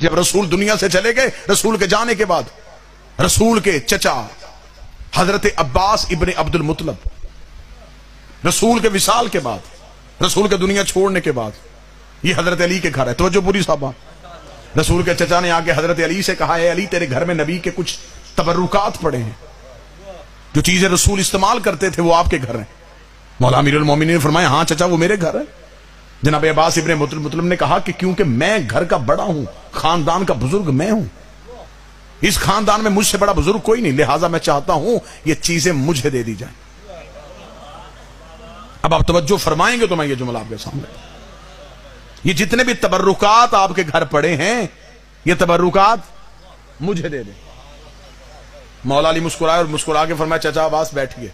جب رسول دنیا سے چلے گئے، رسول کے جانے کے بعد رسول کے چچا حضرت عباس ابن عبد المطلب، رسول کے وصال کے بعد، رسول کے دنیا چھوڑنے کے بعد، یہ حضرت علی کے گھر ہے. توجہ پوری صحابہ. رسول کے چچا نے آ کے حضرت علی سے کہا، اے علی تیرے گھر میں نبی کے کچھ تبرکات پڑے ہیں، جو چیزیں رسول استعمال کرتے تھے وہ آپ کے گھر ہیں. مولا امیر المومنین نے فرمایا ہاں چچا وہ میرے گھر ہے. جناب عباس ابن مطلب نے کہا کہ کیونکہ میں گھر کا بڑا ہوں، خاندان کا بزرگ میں ہوں، اس خاندان میں مجھ سے بڑا بزرگ کوئی نہیں، لہٰذا میں چاہتا ہوں یہ چیزیں مجھے دے دی جائیں. اب آپ توجہ فرمائیں گے تو میں یہ جملہ آپ کے سامنے، یہ جتنے بھی تبرکات آپ کے گھر پڑے ہیں یہ تبرکات مجھے دے دیں. مولا علی مسکرائے اور مسکرا کے فرمایا چچا عباس بیٹھیے.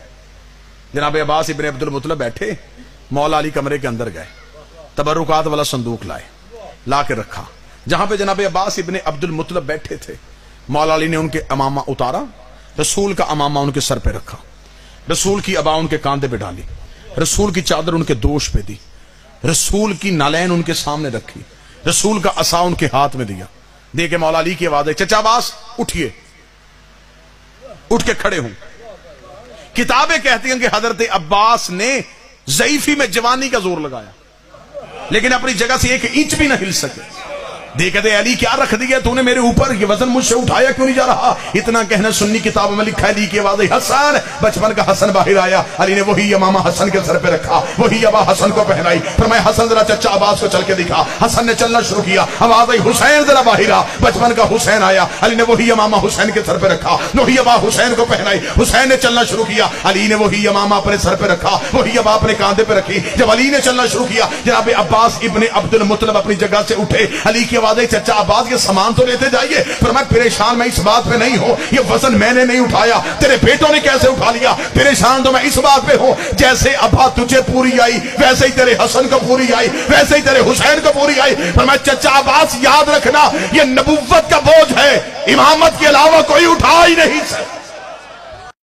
جناب عباس ابن عبد المطلب بیٹھے، مولا علی کمرے کے اندر گئے، تبرکات والا صندوق لائے، لا کے رکھا. جہاں پہ جناب عباس ابن عبد المطلب بیٹھے تھے، مولا علی نے ان کے امامہ اتارا، رسول کا امامہ ان کے سر پہ رکھا، رسول کی عبا ان کے کاندھے پہ ڈالی، رسول کی چادر ان کے دوش پہ دی، رسول کی نالین ان کے سامنے رکھی، رسول کا عصا ان کے ہاتھ میں دیا. دے کے مولا علی کی آواز ہے چچا عباس اٹھیے. اٹھ کے کھڑے ہوں. کتابیں کہتی ہیں کہ حضرت عباس نے ضعیفی میں جوانی کا زور لگایا لیکن اپنی جگہ سے ایک انچ بھی نہ ہل سکے. دیکھتے علی کیا رکھ دیا تو نے میرے اوپر، یہ وزن مجھ سے اٹھایا کیوں نہیں جا رہا؟ اتنا کہنا سنی کتابوں میں لکھا ہے. علی کی آواز حسن، بچپن کا حسن باہر آیا، علی نے وہی امامہ حسن کے سر پہ رکھا، وہی عبا حسن کو پہنائی. فرمایا حسن ذرا چچا عباس کو چل کے دکھا. حسن نے چلنا شروع کیا، آواز آئی حسین ذرا باہر آ. بچپن کا حسین آیا، علی نے وہی امامہ حسین کے سر پہ رکھا، وہی عبا حسین کو پہنائی. حسین نے چلنا شروع کیا، علی نے وہی امامہ اپنے سر پہ رکھا، وہی عبا اپنے کاندھے پہ رکھی. جب علی نے چلنا شروع کیا، جناب عباس ابن عبد المطلب اپنی جگہ سے اٹھے. علی کی آواز آئی چچا عباس یہ سامان تو لیتے جائیے. فرمایا پریشان میں اس بات پہ نہیں ہوں، یہ وزن میں نے نہیں اٹھایا، تیرے بیٹوں نے کیسے اٹھا لیا. پریشان تو میں اس بات پہ ہوں جیسے ابا تجھے پوری آئی ویسے ہی تیرے حسن کو پوری آئی، ویسے ہی تیرے حسین کو پوری آئی. فرمایا چچا عباس یاد رکھنا یہ نبوت کا بوجھ ہے، امامت کے علاوہ کوئی اٹھا ہی نہیں سکتا.